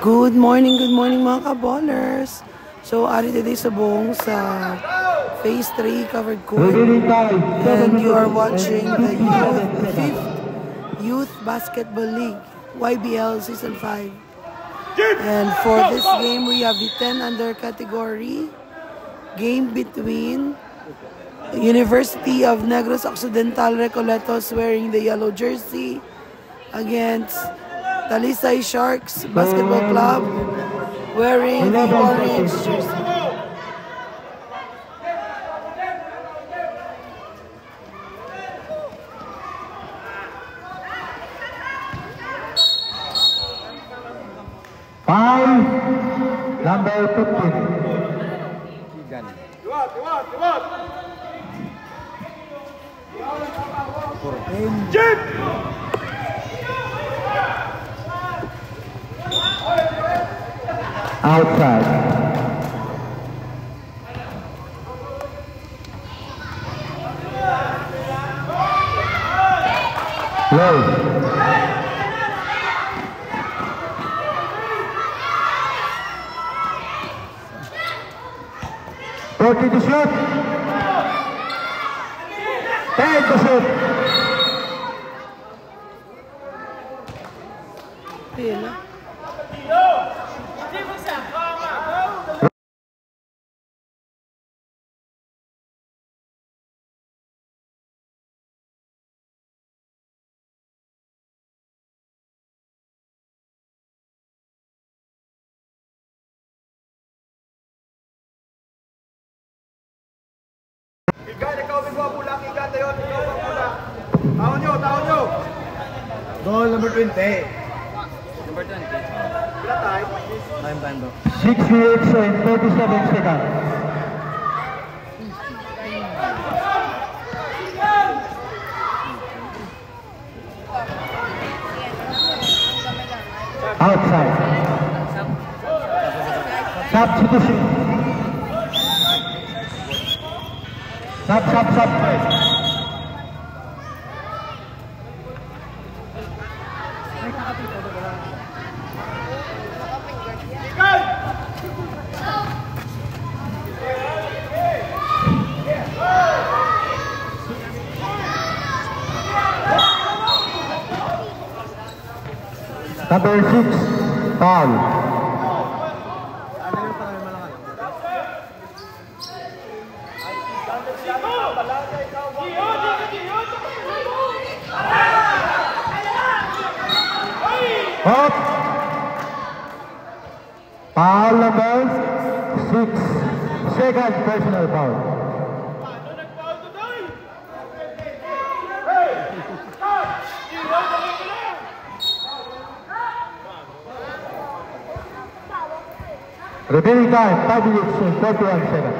Good morning mga ka-ballers. So, ari today sa buong sa Phase 3 covered court. And you are watching the 5th Youth Basketball League, YBL Season 5. And for this game, we have the 10 under category. Game between University of Negros Occidental Recoletos wearing the yellow jersey against Talisay Sharks Basketball Club wearing the orange jersey. Number 15. Outside. Low. Forty to shoot. 10 to shoot. Pila. Goal number 20. Number 20. Time bro. 6 minutes and 37 seconds. Outside. Substitution. Sub. Number 6, foul. Up. Foul number 6. Second personal foul. Remaining time 5 minutes and 41 seconds.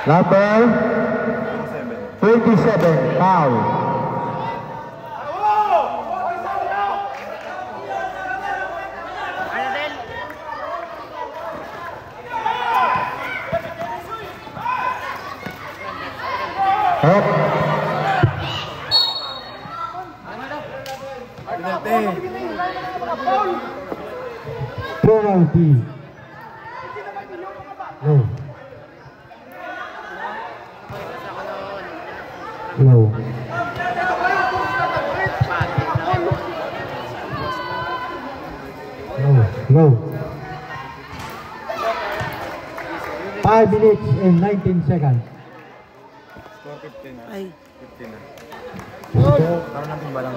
Number 27, foul. Up. Penalty. Low. Low. Low. 5 minutes and 19 seconds. Score 15 na. Ay. 15 na. Karoon natin balang.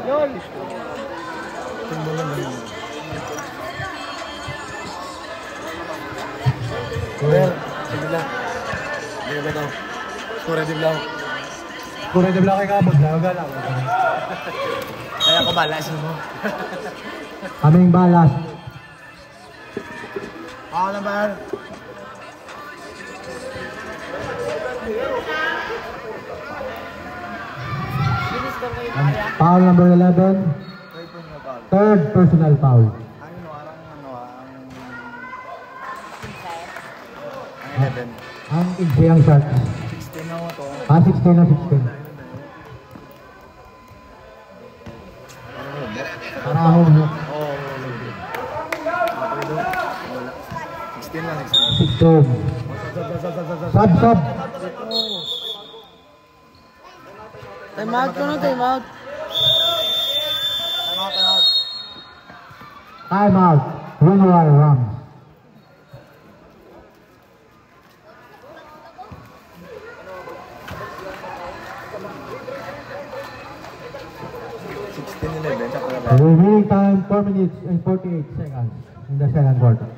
Well, sige lang. Sige ba daw? Score di blanc. Score di blanc ka, maglaga. Kaya ko balas mo. Kaming balas. Foul number. Foul number 11. Third personal foul. Ang 11. Ang Insayang Sharks. 16 na mo to. 16 na 16. Ahong. Oo. Wala. 16 lang, 16. 16. Sub. Time out ko no, time out. Time out. Winner Rams. Remaining time 4 minutes and 48 seconds in the second quarter.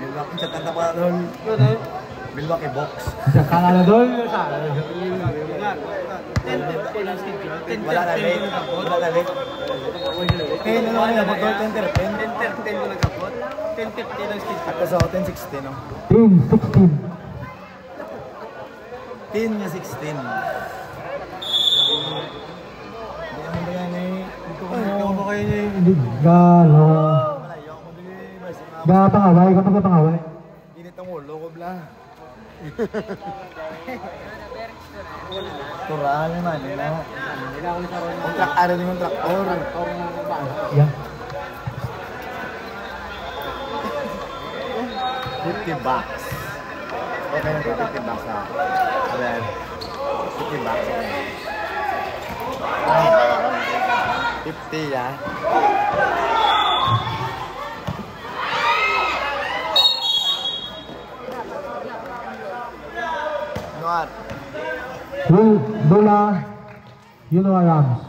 Milwaukee sa tanda pa doon. Milwaukee box. Sa kanala doon. Wala na late. Wala na late. Okay, ano nga nabot doon? 10 ko nagkapot. 10-15 lang speed. At sa 10-16, no? 10-16. 10 na 16. Hindi ba yan eh? Ikaw ba kayo eh? Galo. Pangaway, kapag pangaway. Init ang ulo ko bla. Tural naman, no? Ano din yung traktor? Yeah. 50 bucks. Okay na 50 bucks na. Ayan. 50 bucks. 50 ya. What? Bola, you know Rams.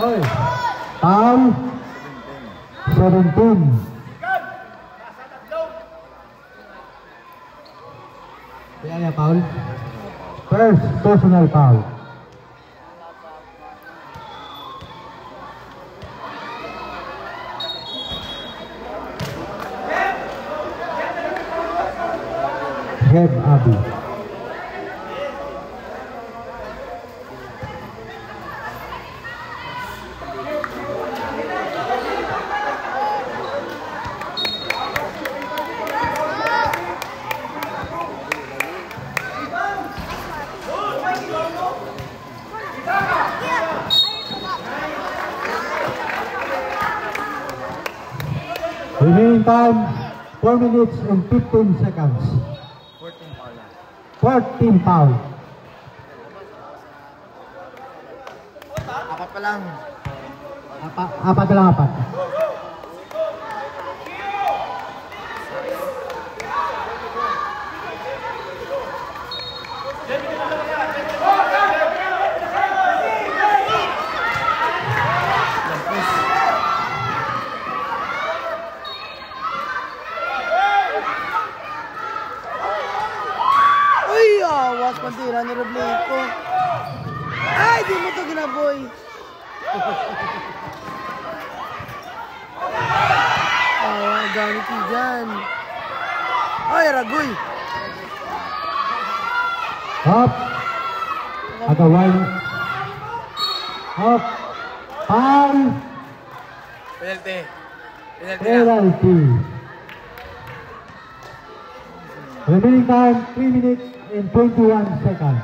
Hoy. Foul. 17. Kaya foul. First personal foul. Head Abi. Remaining time 4 minutes and 15 seconds. 14 foul. Apat pa lang. Apat lang apat. Awas pantira ni Robleco. Ay, di mo to ginaboy. Ganit dyan. Ay, Ragoy. Up. Agawan. Up. Foul. Penalty. Penalty. Remaining time 3 minutes and 21 seconds.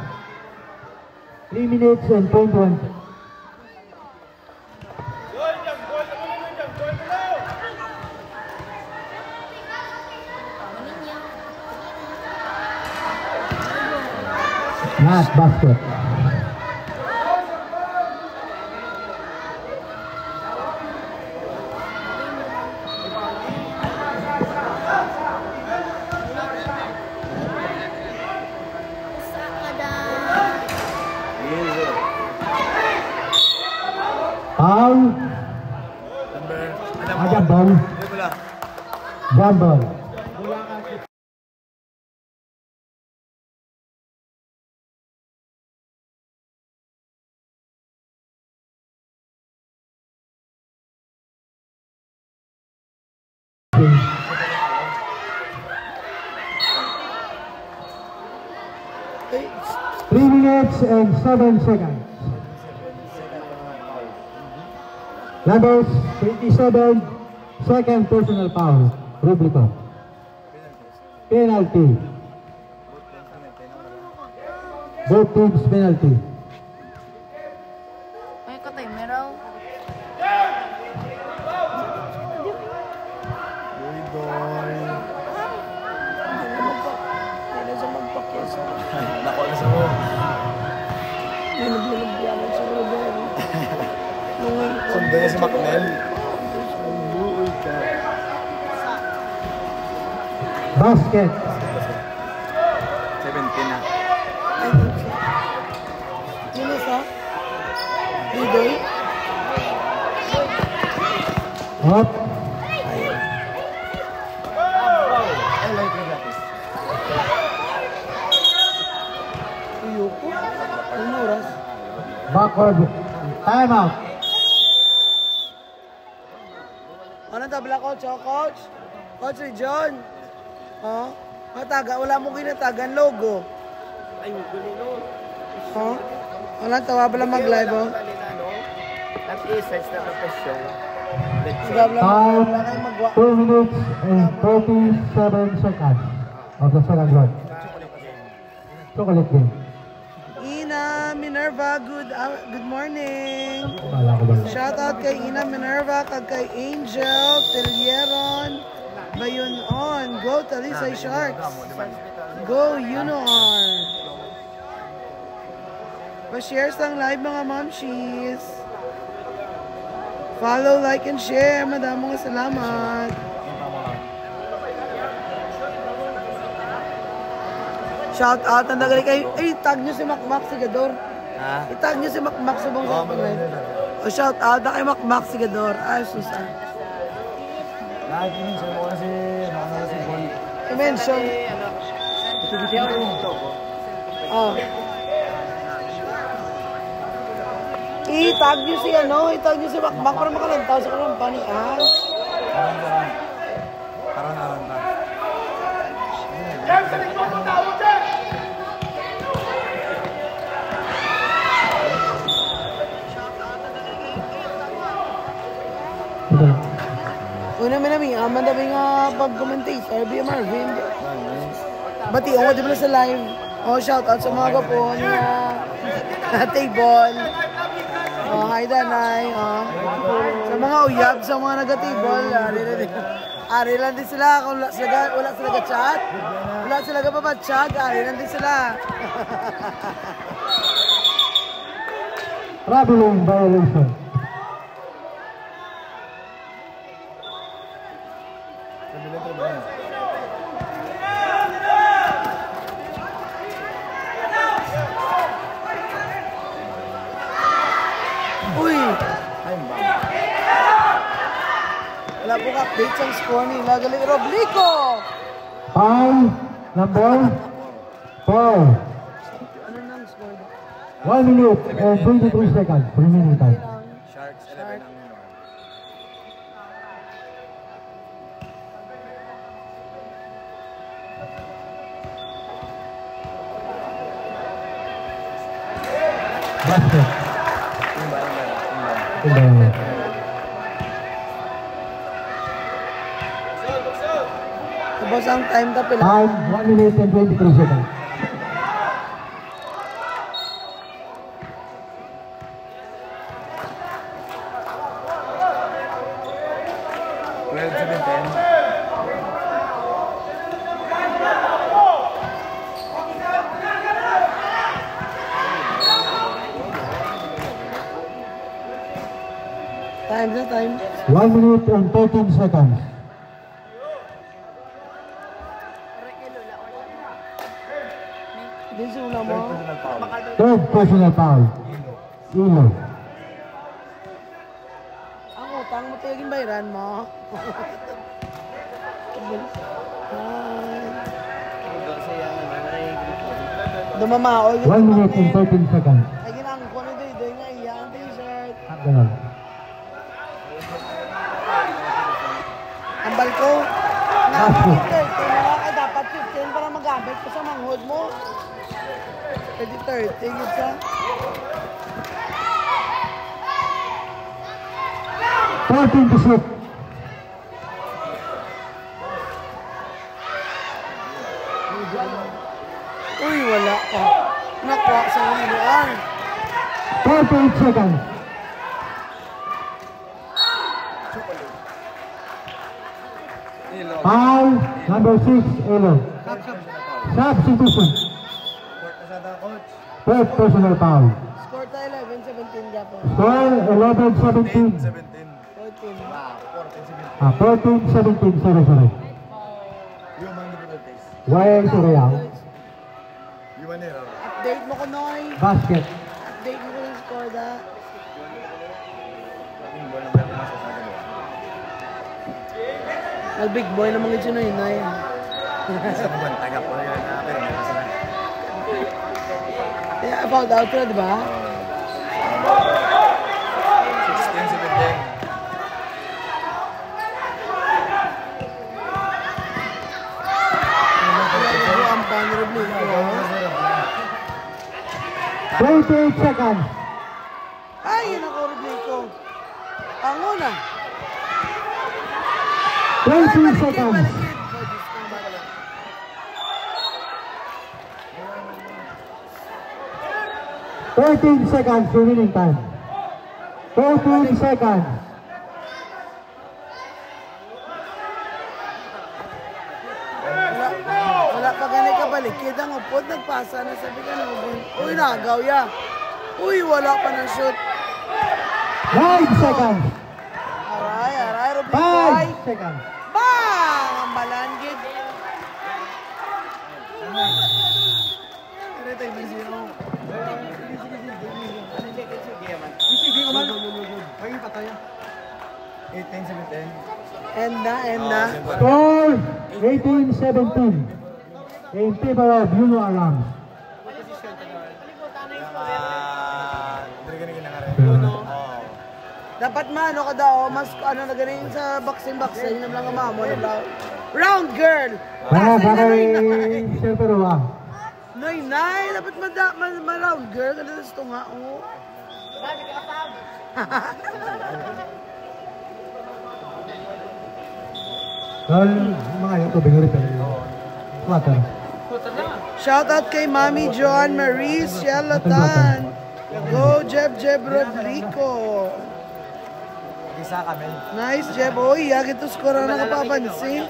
3 minutes and 21 seconds. Not basket. Foul. Ada ball. Jambol. Hey, 3 minutes and 7 seconds. Numbers 27, Second personal foul. Rubrico. Penalty. Both teams penalty. Ay, katay, meron. Hindi na siya magpakyas. Nako na sa mo. Nilagyan sa Rodero. Sundo niya si Macnel. Basket. 17 na. I think so. Yun isa? Didoy? Up. Ay, light na gratis. Uyoko? Ang oras? Backward. Time out. Ano tabla, coach? Oh, coach? Coach John? Oh? Mataga, wala mo kinatagan logo. Ay, gulino. Oh? Wala, tawa pala mag-live, oh? At i-search na profession. Magabla Time. wala kayo magwa. 2 minutes and 37 seconds of the second round. Chocolate game. Ina Minerva, good morning. Wala ko ba? Shout out kay Ina Minerva, kag kay Angel, Telieron, Bayonon. Go Talisay Sharks. Go Unoar. Pa-shares lang live mga mamshies. Follow, like, and share. Madamong salamat. Shout out. Ang nagali kayo. Ay, tag nyo si Macmac Sigador. Ha? I-tag nyo si Macmac Subong sa live. O shout out na kay Macmac Sigador. Ay, susan. Nakikinig siya mo kasi nakakala si Paul. I-mention. Oh. I-tag nyo si i-tag nyo si Macmac para makalantaw sa company. Parang naman ba? Una minami, aman na nga pag-commentator, B. Marvin. Bati, ako di ba sa live? Oh, shout out sa mga kapon na table. Oh, hi Danay. Oh. Sa mga uyab, sa mga naga-table, ari lang din sila. Kung wala sila ka-chat, wala sila ka-chat, ari lang din sila. Traveling violation. Uy! Wala po ka-update sa score nila. Galing Roblico! Foul number 4. Ano nang score? 1 minute and 23 seconds. Remaining time. Sharks 11 ang minor. Basket. Timba. Tapos ang time tapil. Time 1 minute and 23 seconds. Time na time. 1 minute and 13 seconds. Din si ula mo. Third personal foul. Ilo. Ang utang mo tayo yung bayaran mo. Dumamaol. 1 minute and 13 seconds. Ay, ginangko na doy nga iya ang t-shirt. Ganon. Ang balko. Nga, Basket. 30 na dapat 15 para magamit ko sa manghod mo. Pwede 30, yun sa. 14 to shoot. Wala sa ulian. 48 seconds. Foul number 6, Elo. Substitution. Third personal foul. Score tayo 11-17 Japon. Score 11-17. 14-17, sorry. Why Surreal? Update mo ko, Noy. Basket. Update mo ko yung score da. Big boy naman ito na yun, Noy. Yeah, found out na, di ba? 16-17. Ang vulnerable ko. 28 seconds. Ay, yun ang horrible ko. Ang una. 20 seconds. Thirteen seconds remaining time. 14 seconds. Wala pa ganit ka balikid. Ang upod, nagpasa na. Sabi ka na, uy, nagaw ya. Uy, wala pa na shoot. 9 seconds. Aray, Rubik boy. 5 seconds. Bang! Ang balangid. Enda. Score 18-17 in favor of Yuno Arams. Dapat mano ka daw, mas ano na ganun sa boxing na lang ang mamo. Round girl! Bakay Sir Perua. Nay, dapat ma-round girl. Ano na ito nga, oh. Dahil mga yung tubig rin pero water. Shoutout kay Mami Joan Marie Cielatan. Go, Jeb Rodrigo. Isa kami. Nice, Jeb. Uy, yagit to score na nakapapansin.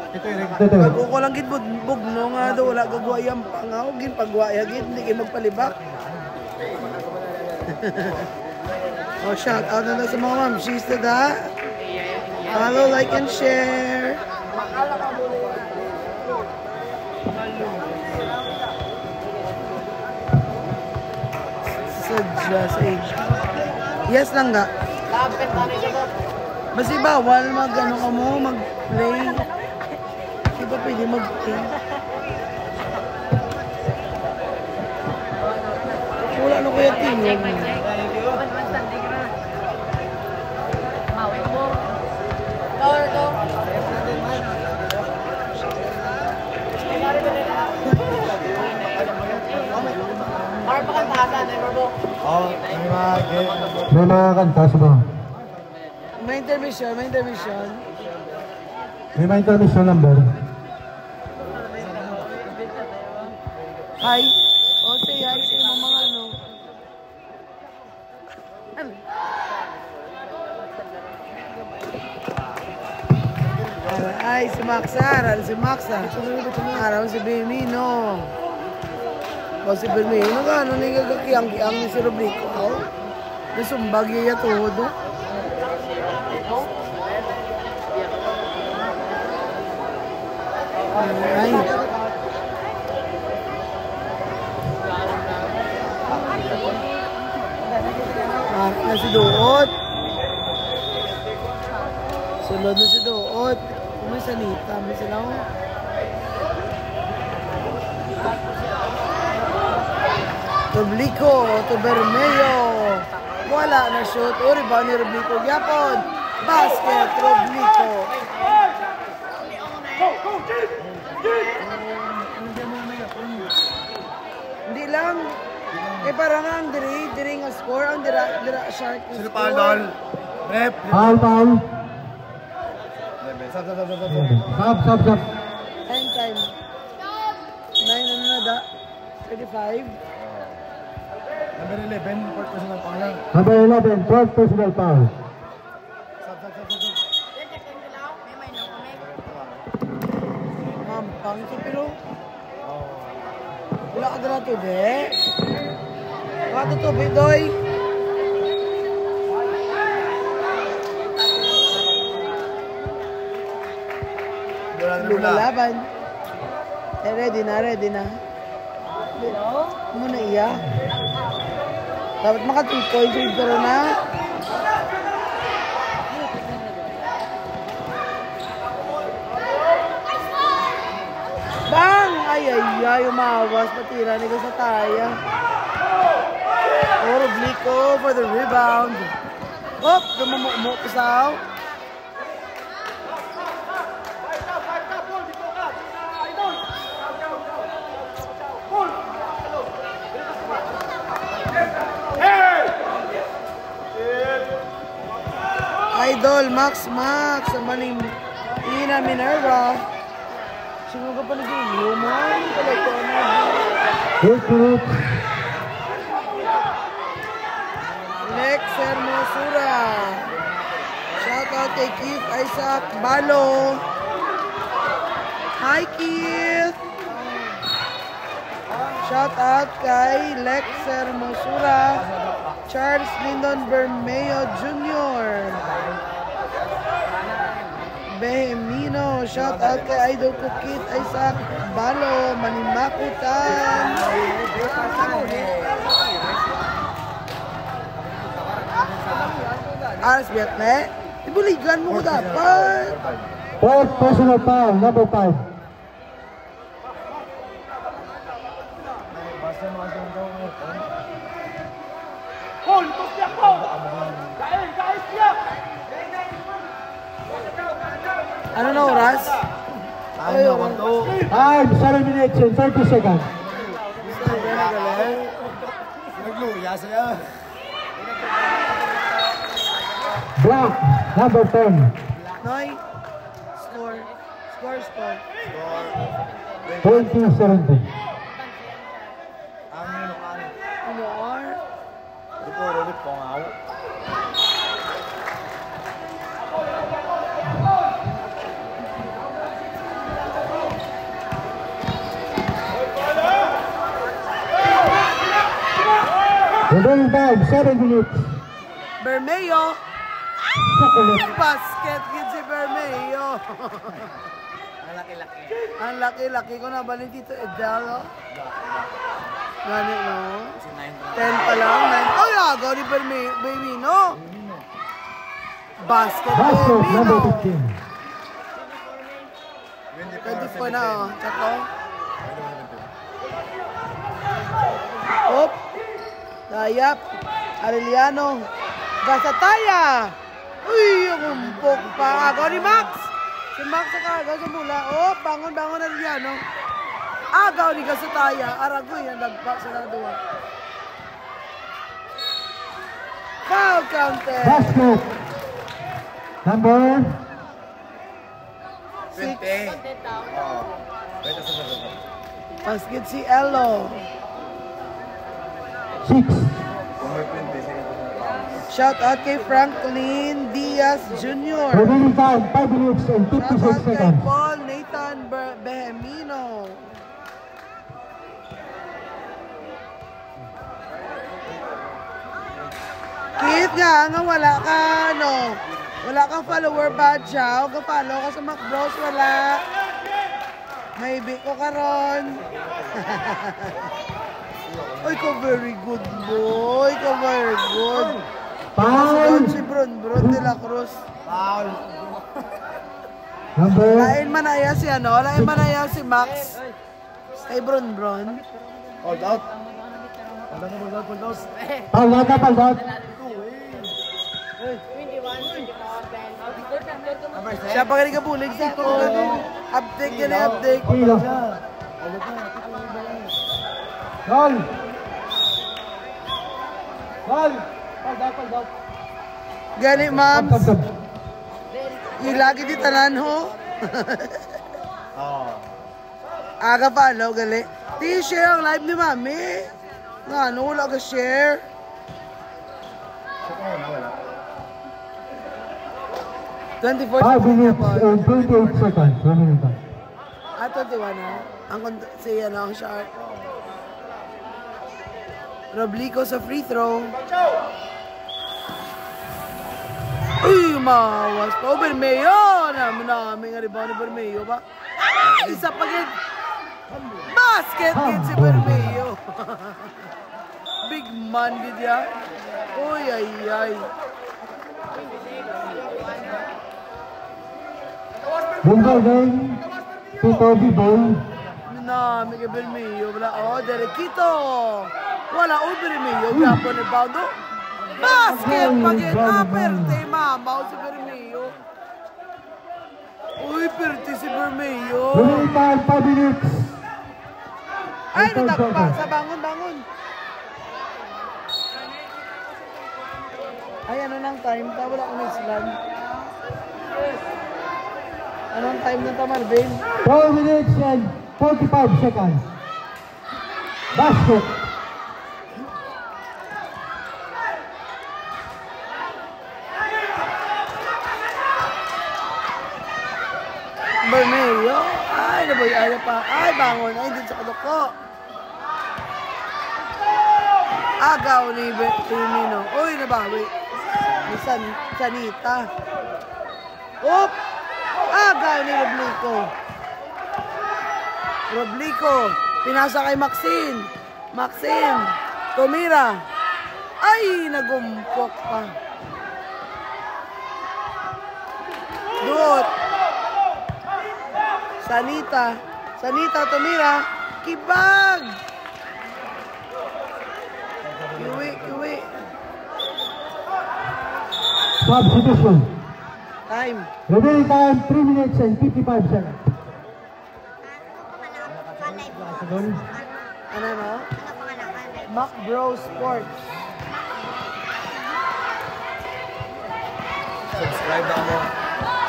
Ito yung Bago ko lang gitbugbog no nga do. Wala gagwayang pangaw. Pagwayagit, hindi kayo magpalibak. Oh, shoutout na sa mga ma'am. She's to that. Follow, like, and share. Sadya sa age. Yes lang ga. Basi bawal mag-ano ka mo, mag-play. Di ba pwede mag-play? Wala na kuya tingin. May mga kanta sa mga. May intermission. May mga intermission number. Hi. O, say hi sa mga ano. Ay, si Maxa. Araw si Bimino. O si Bimino, gano'n na yung gagakiyang-kiyang ni si Rubrico. Nasumbag yung yatudo. Ay. Na si Duot. Sulod na si Duot. May sanita. May sila ko. Rublico. Bermejo. Wala na shoot. O, rebound ni Rublico. Yapon. Basket. Rublico. Hindi lang. Eh parang ang diri nga score. Ang dira shark nga Sino score. pa, Rep. Foul. Sub. Time. 9 ano na da? 35. Number 11, fourth personal foul lang. Number 11, fourth personal foul. Mampang sa pero. Wala ka na to, de. Wala to, bidoy. Lumalaban. Ready na. Muna iya. Dapat maka 3 points pero na. Bang! Ay, umawas. Patira ni sa taya. Oblique for the rebound. Hop! Dumumukmuk isaw. Idol, Max, ang maning Ina Minerva. Sino ka pa nag-iiyo mo? Lex Hermosura. Shout out kay Keith Isaac Balo. Hi Keith. Shout out kay Lex Hermosura. Charles Lyndon Bermeo Jr. Behemino, shout out kay Idol ko Kit Isaac Balo, Manimakutan. Aras Vietne, ibuligan mo ko dapat. Fourth personal foul, number 5. Ano na oras? Time, 7 minutes and 30 seconds. Nagluya siya. Block, number 10. Noy, score. 20-17. Ano or? Ulit po nga ako. Remaining time, 7 minutes. Bermeo. Basket kid si Bermeo. Ang laki-laki ko na balik dito, Edalo. Gani, no? 10 pa lang. Ay, agaw ni Bermeo. Basket, number Bermeo. 15. 24 na, oh. Tsako. Hop. Dayap. Arellano. Gasataya. Uy, yung umpok pa. Agaw ni Max. Si Max agaw sa mula. Oh, bangon Arellano. Agaw ni Gasataya. Aragoy ang lagpak sa naduwa. Foul counted. Basket. Number 6. 20. Basket si Elo. 6. Shout out kay Franklin Diaz Jr. Remaining time, 5 minutes and Shout 56 out kay seconds. Paul Nathan Behemino. Kit nga wala ka, wala kang follower badge, ha? Huwag ka follow ka sa MacBros, wala. May big ko karon. Ay, ka very good, boy. Ka very good. Foul. Si Bron de la Cruz. Foul. Number Lain manaya si lain manaya si Max. Kay Bron. Hold out. Hold out. Foul out. Siya pa ka bulig dito. Update ka na update. Kilo. Goal. Gani, ma'ams. Yung lagi di tanan ho. Aga follow, gali. Di share ang live ni mami. Nga, no, wala ka share. Wala. 5 24 seconds minutes na po. and 28 seconds remaining time. 21 na. Siya na ang shot. Roblico sa free throw. Uy, mawas pa. Bermeo. Namin nga rebound ni Bermeo ba? Ay, isa pa gid. Basket gid si Bermeo. Big man gid ya. Uy, ay. Bingo game to Toby Boy. Namin kay Bermeo. Wala, Derequito. Wala, Bermeo. Yapon ni Baudo. Basket pagin. Perte, mamaw si Bermeo. Uy, perte si Bermeo. Remaining time 5 minutes. Ay, natakpa. Sa bangon. Ay, ano nang time? Wala akong islan. Anong time na Marvin? 4 minutes and 45 seconds. Basket. Bermeo. Ay, naboy. Ay, pa. Ay, bangon. Ay, din sa kaduko. Agaw ni Firmino. Uy, nabawi. Ni Sanita. Oop! Agaw ni Roblico. Pinasa kay Maxine. Tumira. Ay, nagumpok pa. Dut. Sanita, tumira. Kibag. Kiwi. Substitution. Time. Remaining time 3 minutes and 55 seconds. Ano no? Mac Bro Sports.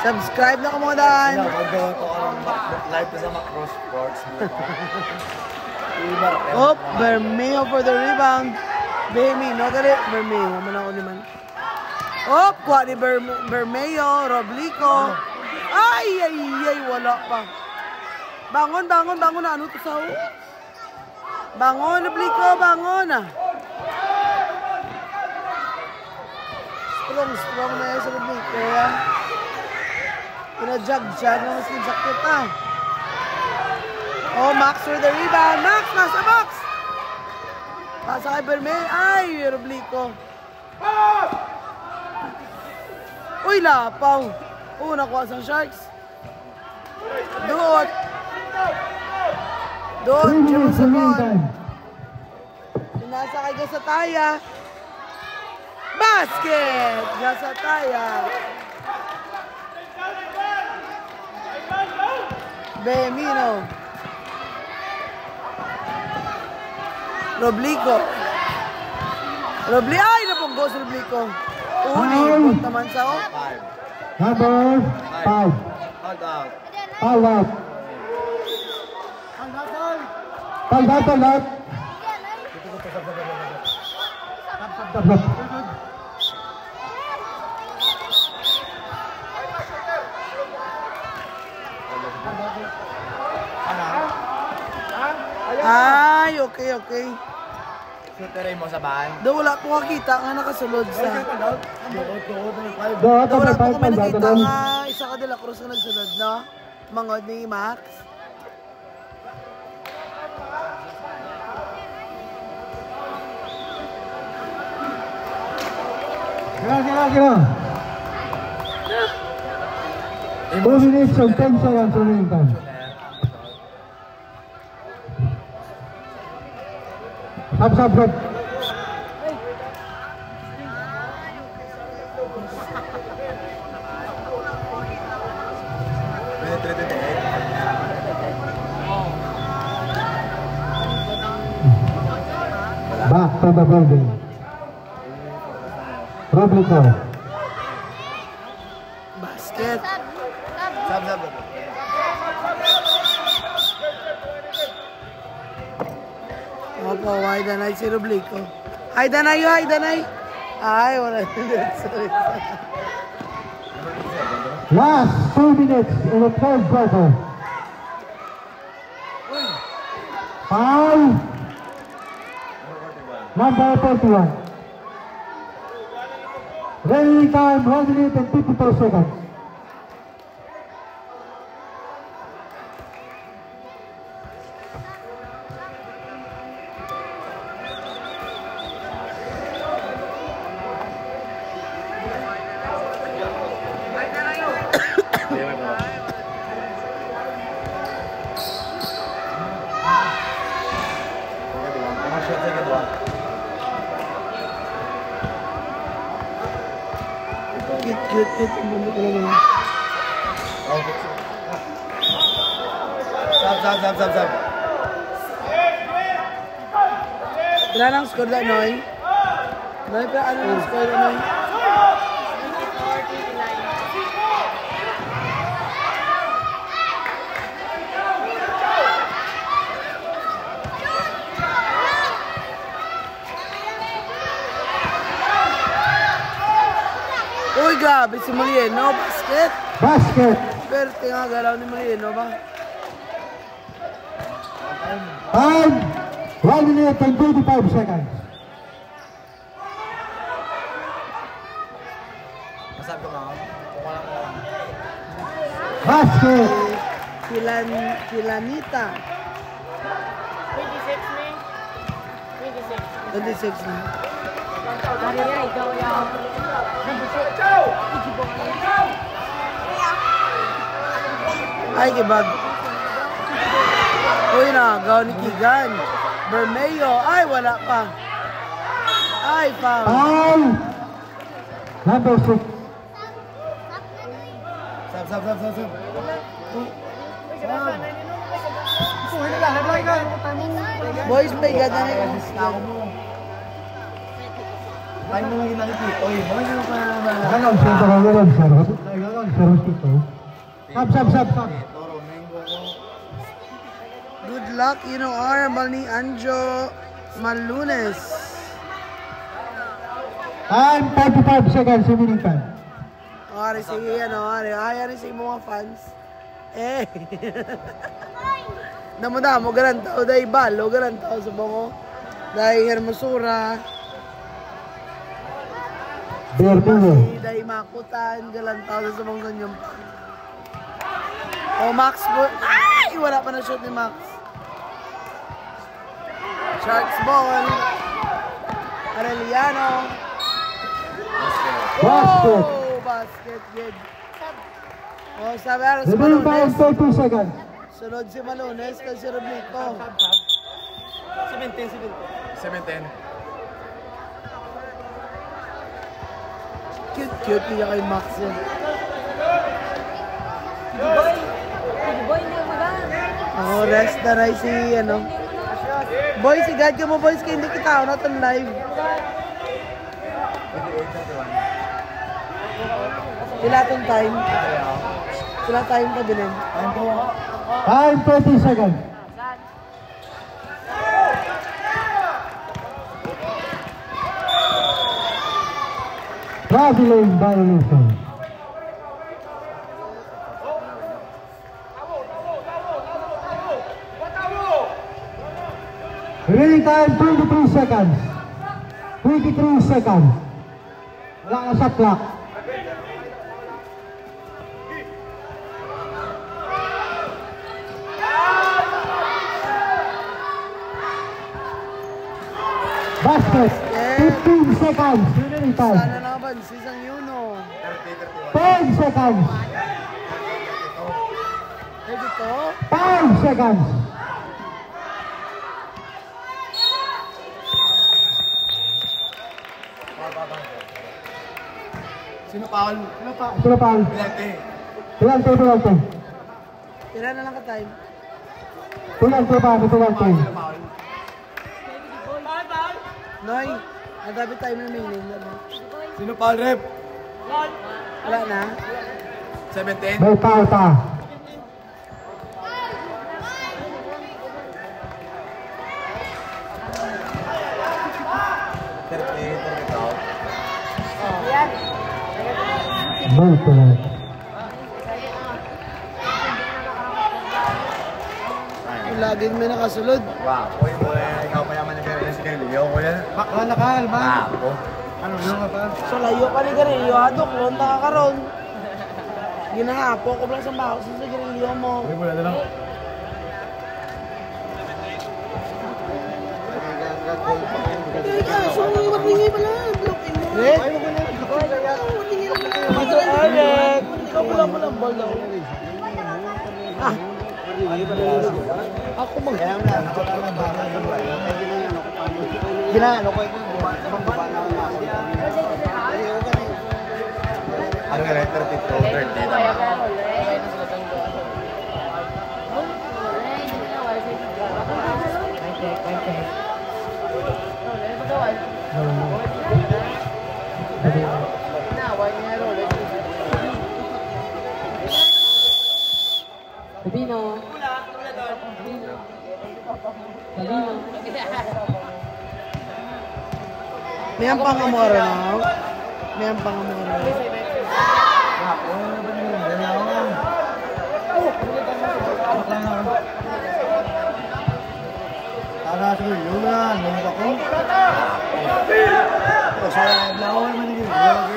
Subscribe na mo Dan. Magagawa ko live ko sa Macro Sports. Bermeo for the rebound. Bermeo, Bermeo naman. Kuha ni Bermeo, Roblico. Ay, wala pa. Bangon na. Ano to sa Bangon, Roblico, bangon na. Strong na yan sa Roblico. Pinajag-jag na mas sakit Max for the rebound. Max, nasa box. Pasa kay Bermeo. Ay, Roblico. Uy, lapaw. Nakuha sa Sharks. Dot, Jimo sa ball. Pinasa kay Gasataya. Basket! Gasataya. Bermeo. Roblico. Ay, napunggo si Roblico. Libot naman sa Number 5. All out. All out. Ay, okay. Shooterin mo sa bahan. Wala po kakita nga nakasulod sa... Go, Wala po 5 kami nakita down. nga isa ka de la Cruz na nagsunod, no? Mangod ni Max. Kira. 2 minutes and 10 seconds remaining time. Sub. Back to the building. Roblico. Basket. Sub. Opo, 1 hi, Danay. Si Rublico. Hi, Danay. Hi, Danay. Ay, wala. Sorry. Last 2 minutes in the third quarter. Foul. Number 41. Remaining time 1 minute and 54 seconds. Cute. Sab. Ilan ang score na, Noy? Noy, pa ano ang score na, Noy? Uy, grabe si Molieno. Basket. Perte nga galaw ni Molieno ba? Time 1 minute and 25 seconds. Masabi ko nga. Basket. Kilanita. 26 na. Ay, kibag. Uy na, gaw ni Kigan. Bermeo. Ay, wala pa. Ay, foul. Foul. Number 6. Sab. Boys, may ganda na yung Ay mo lang nakikita. Oy, mga sino pa na. Ganon, sir. Dito. Sab. good luck, honorable ni Anjo Malunes. Time 45 seconds remaining time. Ari sige ari sa mga fans. Damo garan tao dai balo, garan tao sa bongo. Dai hermosura. Dai makutan, galan tao sa bong kanyang. Max ay wala pa na shoot ni Max. Sharks ball. Arellano. Basket. Basket good. Sabi ara si Remaining time Malunes. 32 seconds. Sunod si Malunes kasi si Rublico. 17. Cute niya kay Max yan. Rest na rin si Boys, igad ka mo boys kaya hindi kita na itong live. Sila itong time. Sila time ka bilhin. Time 30 seconds. Traveling violation. Remaining time 23 seconds. 23 seconds. Wala ka sa clock. Basket. 15 seconds. Remaining time. Sana naman, sisang Yuno. 10 seconds. Dito. 5 seconds. Sino Paul? Sino Paul? Pilante. Tira na lang ka time. Pilante. Noy, ang dami time remaining. Sino Paul rep? Wala na. 17. May foul pa. Ball correct. Lagi may nakasulod. Wow, uy mo ikaw pa yaman ng si Garilio ko yan. Wala ka, Alman. Ano nga pa? So layo pa ni Garilio, hadok, lonta ka karon. Ginahapo ko lang sa baho sa Garilio mo. Uy, wala na lang. Watingi pala, blocking mo. Red? Watingi lang pala. Mr. Alec! Ikaw pala mo ng ball daw. Ah! Ako mag... Ginaano ko ito. Ano nga rin? 32, 30 naman. Pepino. May ang pangamora na. May ang pangamora na. Tara sa iyo na, nangip ako. Sa lawan man ni Garilio.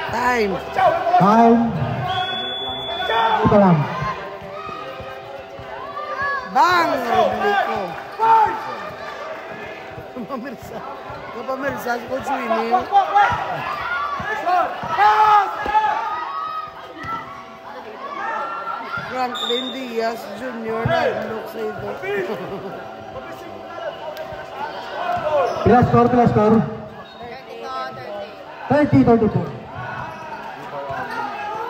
Time! Time. Ito lang. Bang! Rodrigo! Kapamirsa. Kapamirsa si Coach Winnie. Franklin Diaz Jr. na look sa ito. Pila score, pila score. 30-34.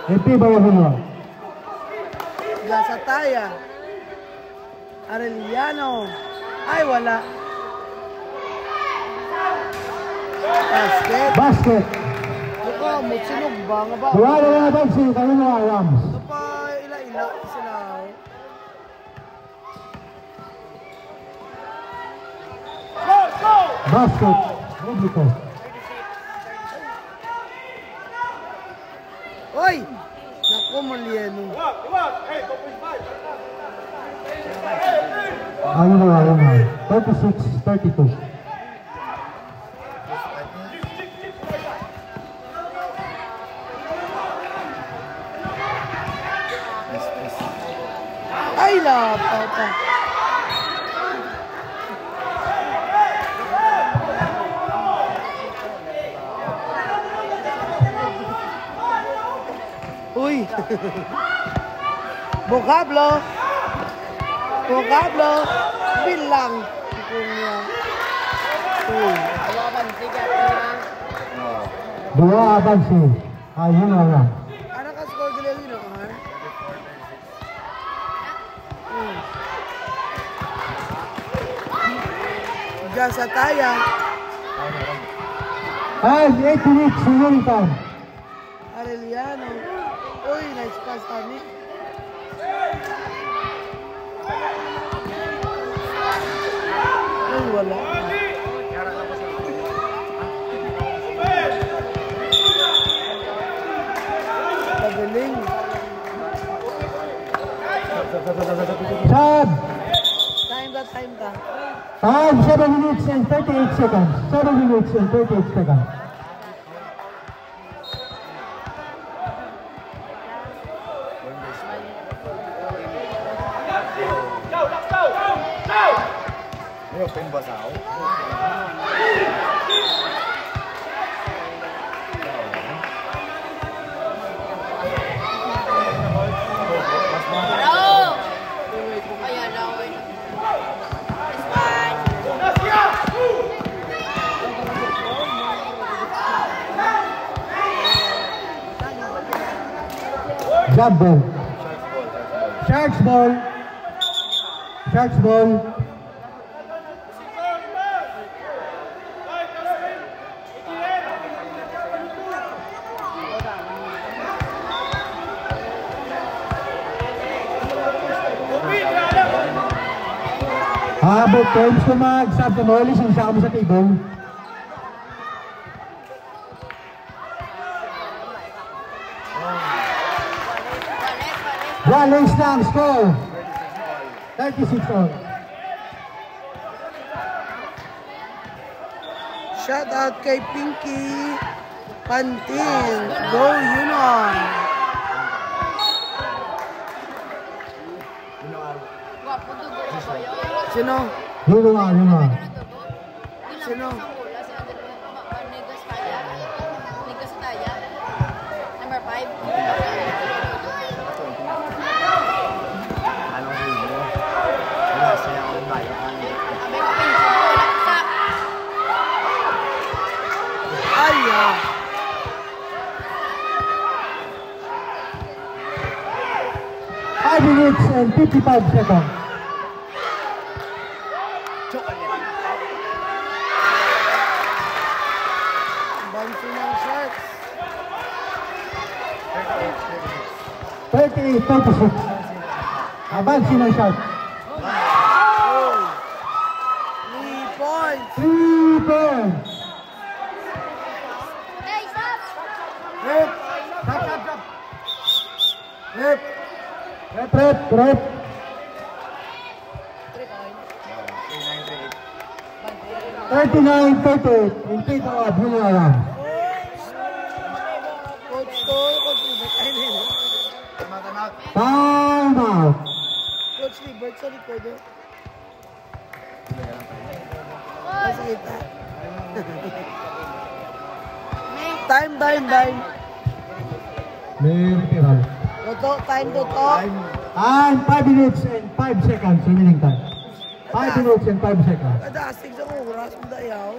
MP Bayahuno. Gasataya. Arellano. Ay, wala. Basket. Basket. Ika, mutsunog ba? Nga ba? Wala na ba si kanina Rams? Ito pa, ila-ila sila. Basket. Publiko. Oy! Naku, Malieno. Ayun na. 36-32. Ay, lapaw pa. Uy! Vocablo! Vocablo! Bilang! Kunya. Uy! Dua abansi. Ayun na lang. Ano ka score Garilio ka, ha? Gasataya. And 8 minutes remaining time. Arellano. Uy, nice pass, Tani. Ay, wala. Pagaling. Sad. Time ka. Time 7 minutes and 38 seconds. 7 minutes and 38 seconds. May open ba sao? Jump ball. Sharks ball. Sharks ball. Both teams kung mag-sub to Molly, sinsaka mo sa table. Wallace lang, score. 36 all. Shout out kay Pinky Pantin. Go Yunon. Sino? Yunon. Sino? Number 5. Aya. Five minutes and 55 seconds. Bansi ng shots. 38-36. Abansi ng shot. 3 points. 3 points. Hey, stop! Rep. Rep. Rep. 39-38 in favor of Hularan. Coach Tol, Coach Libert. Ay, hindi. Time out. Coach Libert sa likod. Nasa kita. Time. May referral. Toto, time Toto. And 5 minutes and 5 seconds remaining time. 5 minutes and 5 seconds. Kadasig sa oras, madayaw.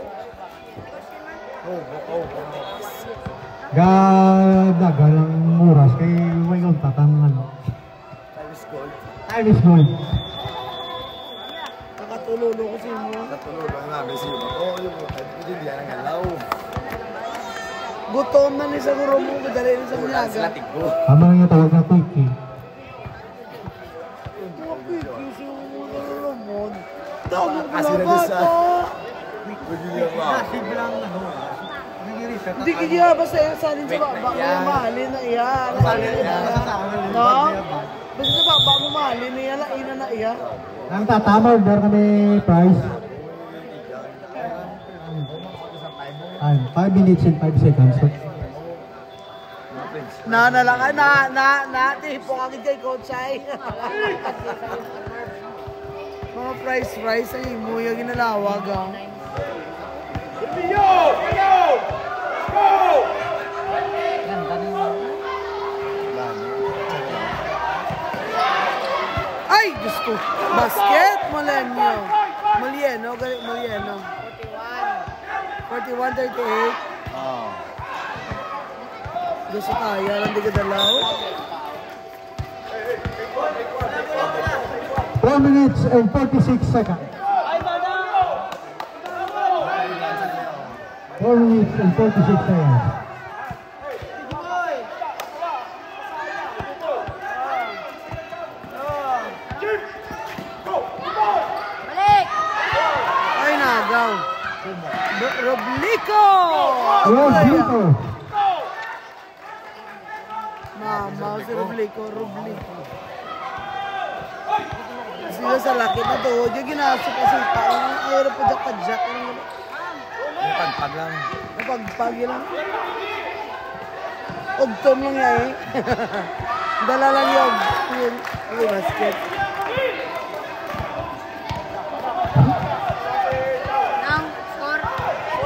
Gadaga ng oras kay Wayon tatang ano. Time is gold. Nakatulolo ko si mo. Gutom na ni sa guro mo, madali ni sa bunyaga. Tama nga tawag na quickie. Tawag mo pala bata. Hindi kaya basta yung salin sa baba mo mahalin na iya. No? Basta sa baba mo mahalin na iya, laina na iya. Ang tatama, order kami price. Time, 5 minutes and 5 seconds. Nanalang tipo kagid kay Coach Ay. Mga price ang imo yung ginalawag ah. Ay, gusto. Basket, Malieno. 41-38. Gusto tayo, hindi ka dalaw. 4 minutes and 46 seconds. 4 minutes and 46 seconds. Balik! Ay, nagaw. Roblico! Roblico. Mama, si Roblico. Sila sa laki na to, yung ginasok kasi taong ayaw pa jack-jack. Pagpag lang. Napagpag lang. Ugtom lang yan eh. Dala lang yung basket. Now, score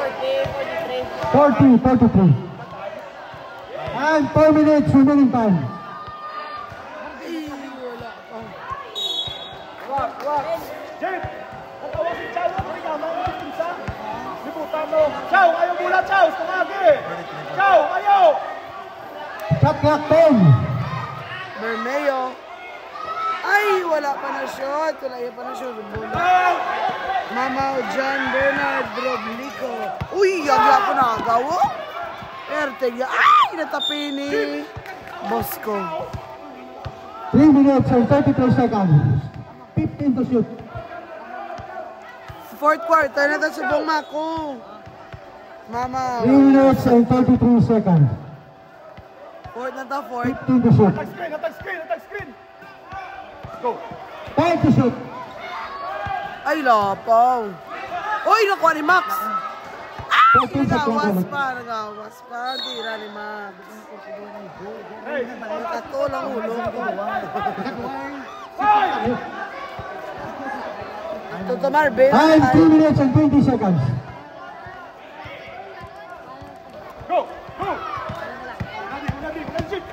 40-43. 40-43. And 4 minutes remaining time. Ay, wala pa. Chow, ayaw mula, Chow! Sumagi! Chow, ayaw! Shot clock 10. Bermeo. Ay, wala pa na shot. Wala pa na shot. Mama John Bernard Roblico. Uy, yagla po na agaw. Erteg. Ay, natapi ni Bosco. 3 minutes and 33 seconds. 15 to shoot. fourth quarter na ito subong mako. Mama. 3 minutes and 33 seconds. Fourth na to, fourth. 15 to shoot. Attack screen, attack screen, attack screen. Go. 5 to shoot. Ay, lapaw. Uy, nakuha ni Max. Ay, 14 seconds. nagawas pa. Tira ni Max. Hey. Nakatulang ulo ko. Toto Marvin. Time 3 minutes and 20 seconds. Go. Go. Legit.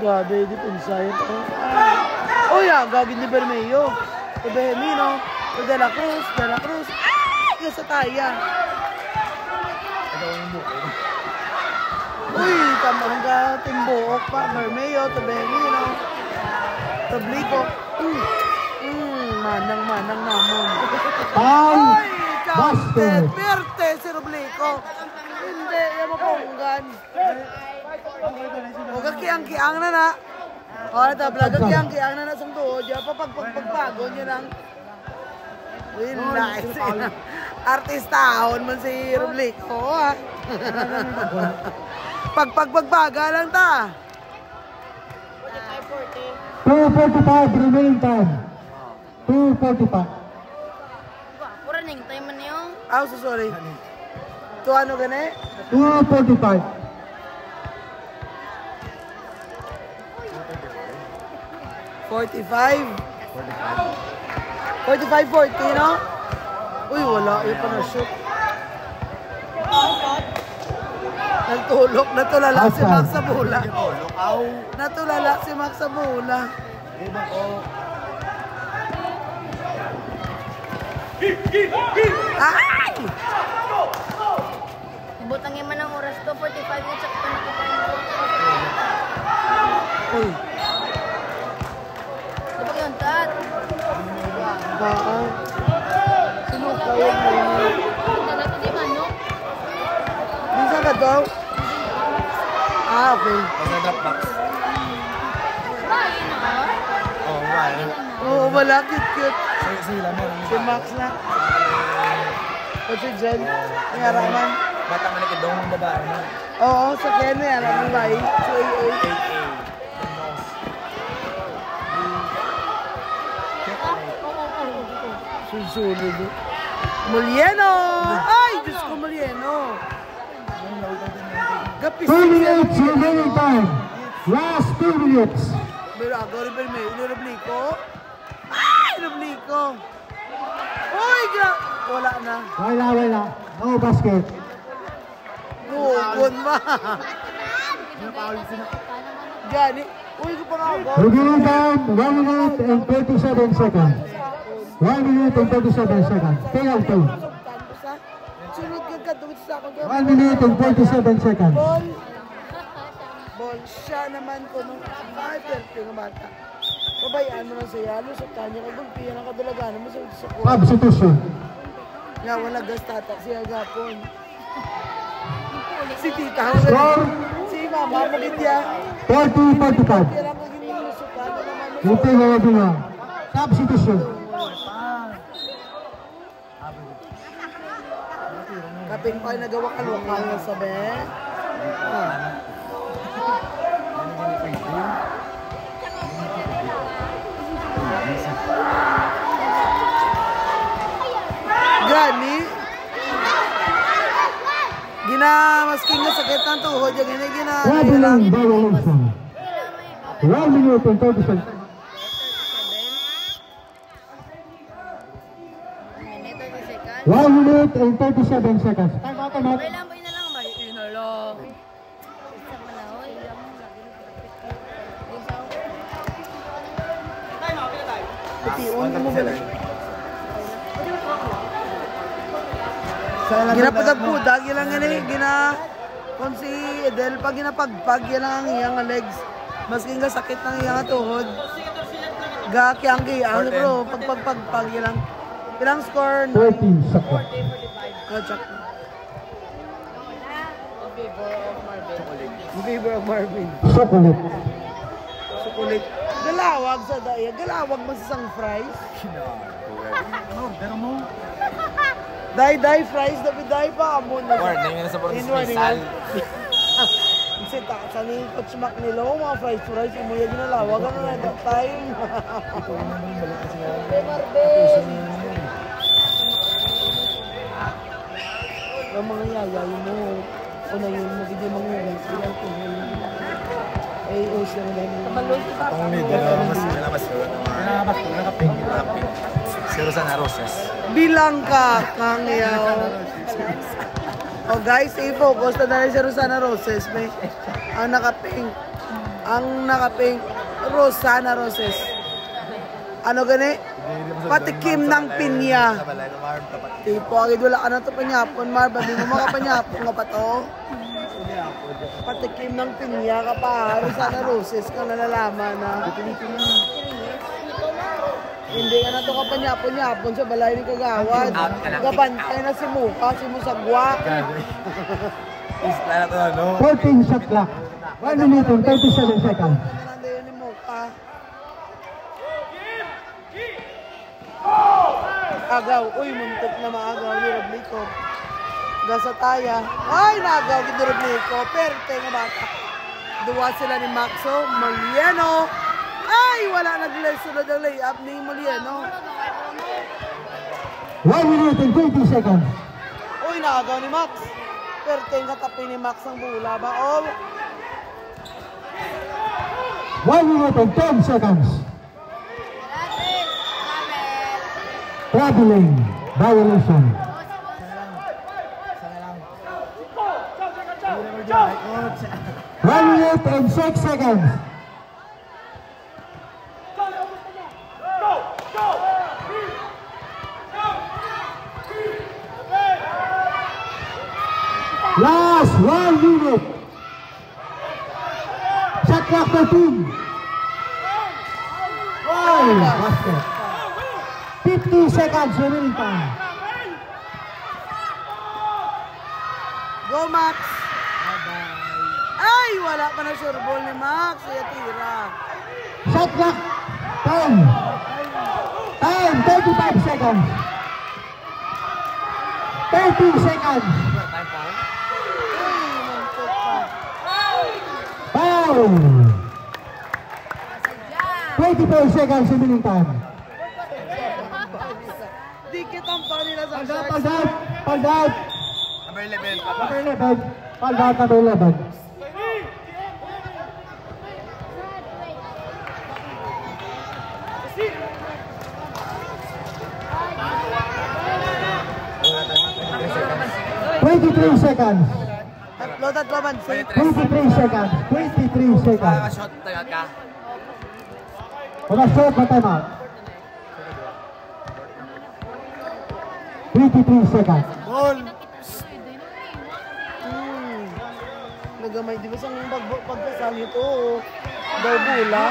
Grabe, di pinsay ito. Uy, gagawin ni Bermeo. O Behemino. O De La Cruz. De La Cruz. Ay, yung sa taya. Uy, tamang ka timbuok pa. Bermeo, to Behemino. To Blico. Manang-manang namon. Time. Ay, counted. Perte si Rublico. Hindi, yung mapunggan. Huwag kang kiang-kiang na na. O, ito, vlog kang kiang-kiang na na sa tuhod. Yung pagpagpago nyo lang. Relax. Artistahon man si Rublico, ha? Pagpagpaga lang ta. 2:45 remaining time. 2:45. Pura ning time man yung. Ah, so sorry. Ito ano gani? 2:45. 45. 45-40, no? Uy, wala. Yung pa na-shoot. Nagtulok. Natulala si Max sa bola. Natulala si Max sa bola. Ay! Ibutang yung manang oras to, 45 na check pa nakita mo. Uy. Diba yun, Tat? Baan. Sinukawin mo yun. Nagato di man, no? Minsan ka daw? Ah, okay. Sa drop box. Bahay na. Oo, wala. Oo, wala. Cute. Sila meron. Si Max na. O si Jen. Yung haraman. Bata man ikidong ng babae. Oo, sa Ken na yan. Ang babae. Si AA. Susunod. Mulieno! Ay, Diyos ko, Mulieno! 2 minutes remaining time. Last 2 minutes. Pero ako rin pa may Rublico. Ay, Rublico! Uy, wala na. Wala. No basket. Bukon ba? Gani. Uy, ko pa nga ako. Remaining time 1 minute and 37 seconds. 1 minute and 37 seconds. Penalty. Sunod ka katungit sa akin. 1 minute and 47 seconds. Ball. Siya naman ko nung perfect yung bata. Pabayaan mo lang sa yalo. Sa kanya ka gulpiyan ang kadalagaan mo sa kuha. Substitution. Nga, wala gastata siya gapon. Si tita. Score. Si mama, magitya. 40-45. Kaya lang ko ginusukan. Hindi na nabinga. Substitution. Kaping pa nagawa ka lokal na sabi. Gani. Masking na sakit ng tuhod. Yung gina. Traveling violation. 1 minute and 30 seconds. Minute, 30 seconds. 1 minute and 37 seconds. Time out, time out. May lamboy na lang ba? Inalo. Isa pa na, oy. Putiun mo ba? Ginapagagpudag, yun lang yun eh. Kung si Edel, pag ginapagpag, yun lang ang iyang legs. Masking nga sakit ng iyang tuhod. Gakiyang-kiyang, bro. Pagpagpag, yun lang. Ilang score? 13 seconds. Check. In favor of Marvin. Chocolate. kulit. Galawag sa daya. Galawag mo sa isang fries. Pero mo. Day fries. Dapat day pa. Amon na. Or, nangin na sa porong smisal. Kasi sa ni Coach Mac nila, mga fries. Umuya ginalawag. Ano na that time? Yung mga yayay mo. Una yun, magiging mga yayay. Bilang ko yun. Eh, uso na lang. Itong leader, mas nakaping. Si Rosana Roses. Bilang ka, kang yaw. Oh guys, stay focus. Tanda rin si Rosana Roses. May, ang nakaping. Rosana Roses. Ano gani? Patikim ng pinya. Tipo, agad wala ka na ito panyapon, Marv. Hindi mo makapanyapon nga pa to. Patikim ng pinya ka pa. Rosana Roses ka nalalaman na. Hindi ka na ito kapanyapon-yapon sa balay ni Kagawad. Gabantay na si Muka, si Musagwa. 14 shot clock. 1 minute and 37 seconds. Nandiyan ni Muka. Agaw. Uy, muntik na maagaw ni Roblico. Gasataya. Ay, naagaw ni Roblico. Perte nga bata. Duwa sila ni Maxo. Molieno. Ay, wala nag-sunod ang layup ni Molieno. 1 minute and 20 seconds. Uy, naagaw ni Max. Perte nga tapi ni Max ang bula ba? Oh. 1 minute and 10 seconds. Traveling violation. 1 minute and 6 seconds. Last 1 minute. Shot clock 13. Oh, basket. 50 seconds remaining time. Go, Max! Ay, wala pa na sure ball ni Max. Ay, tira. Shot clock 10. Time 35 seconds. 30 seconds. Uy, muntik pa. Foul. 24 seconds remaining time. Dikit ang pa nila sa Pag Sharks. out. Number 11. Number 11. Pag out number 11. $23 seconds. Tatlo man. 23 seconds. 23 seconds. Shot tayo ka. Wala shot na time out. 23 seconds. Goal! Nagamay, di ba sa pagkasal ito? Daw bula.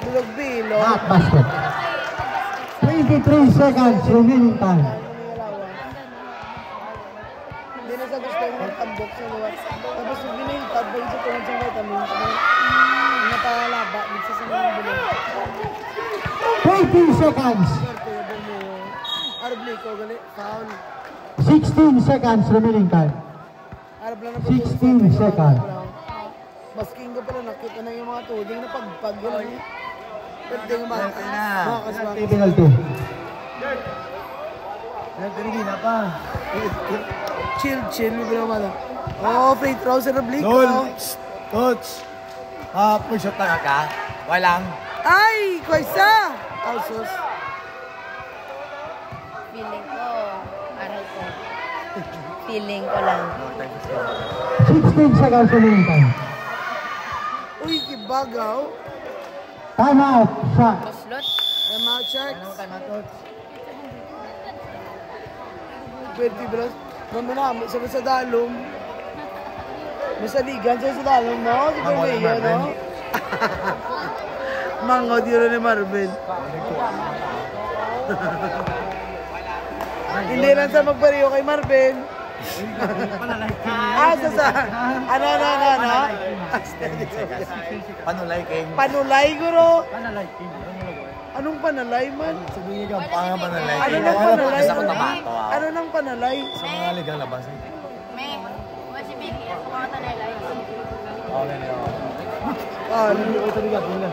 Bulog bilo. Not basket. 23 seconds remaining time. Hindi na sa gusto yung mag-unbox yung luwas. Tapos yung binahitad ba yung sa tulad sa vitamins mo? Napalaba, dito sa mga bulong. 20 seconds. Swerte yung bumo. Arbli ko, gali. Foul. 16 seconds remaining time. Arab lang na 16 seconds. Masking ko pala, nakita na yung mga tuding na pagpag yun. Pwede nga ba? Penalty, penalty. Nagkarigi na pa. Chill, mo ba naman? Oh, free throw sa Roblico. Goal! Coach! Full shot na ka. Walang. Ay! Koisa! Alsos. Feeling ko, aral ko. Feeling ko lang. 16 seconds remaining time. Uy, kibagaw. Time out. Shot. Slot. I'm out, Sharks. Pwede ba lang? Mamaya, sabi sa dalom. Masaligan siya sa dalom, no? Si Permeya, no? Mangaw dito ni Marvin. Hindi lang sa magpariyo kay Marvin. Ano? Panulay king. Panulay, guro. Panulay king. Anong panalay man? Sabihin ka, panga panulay. Ano nang panalay? Isa ko tabato. Ano nang panalay? Sa mga ligang labas. May, si Vicky, ako mga tanelay. Okay na yun.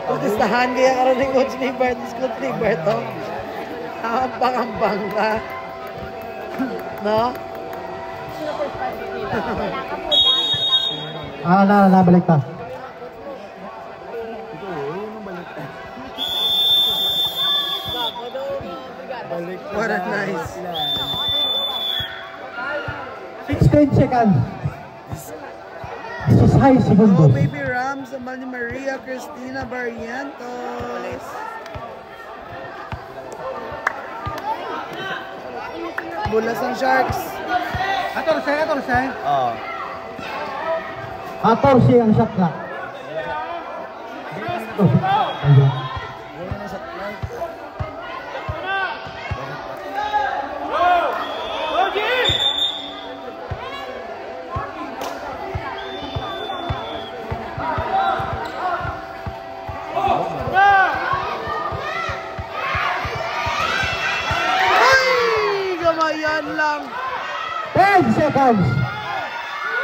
Pustistahan kaya karoon ng coach ni Bert. Coach ni Bert, oh. Ambang-ambang ka. No? Nabalik ka. What a nice. 16 seconds. This is high Oh, segundos. baby Rams, Amal ni Maria Cristina Barrientos. Bulas ang Sharks. 14. Oo. 14 ang shot clock. Ayun. Ay, gamayan lang. 10 seconds.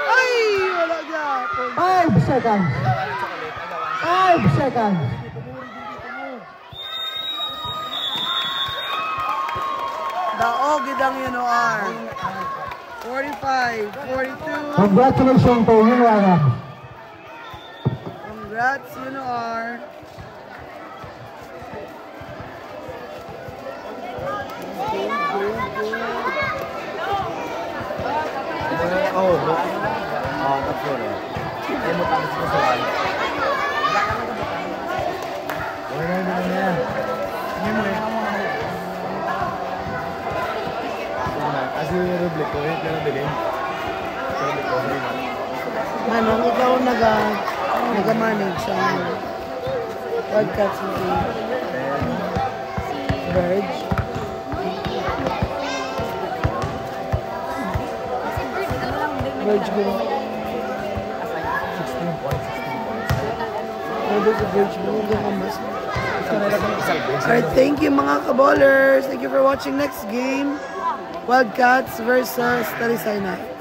Ay, wala gyapon. 5 seconds. 5 seconds. Daog gidang UNOR. 45, 42. Congratulations to you, Arab. Congrats, UNOR. Tatlo na. Ay mo tapos mo sa wala. Wala na niya. Kasi yung rublik ko, yung pinabilin. Manong, ikaw naga-manage sa podcast mo. Verge. Verge mo. 16 points. Maybe sa Verge mo. Alright, thank you mga kaballers. Thank you for watching next game. Wildcats versus Talisay Knights.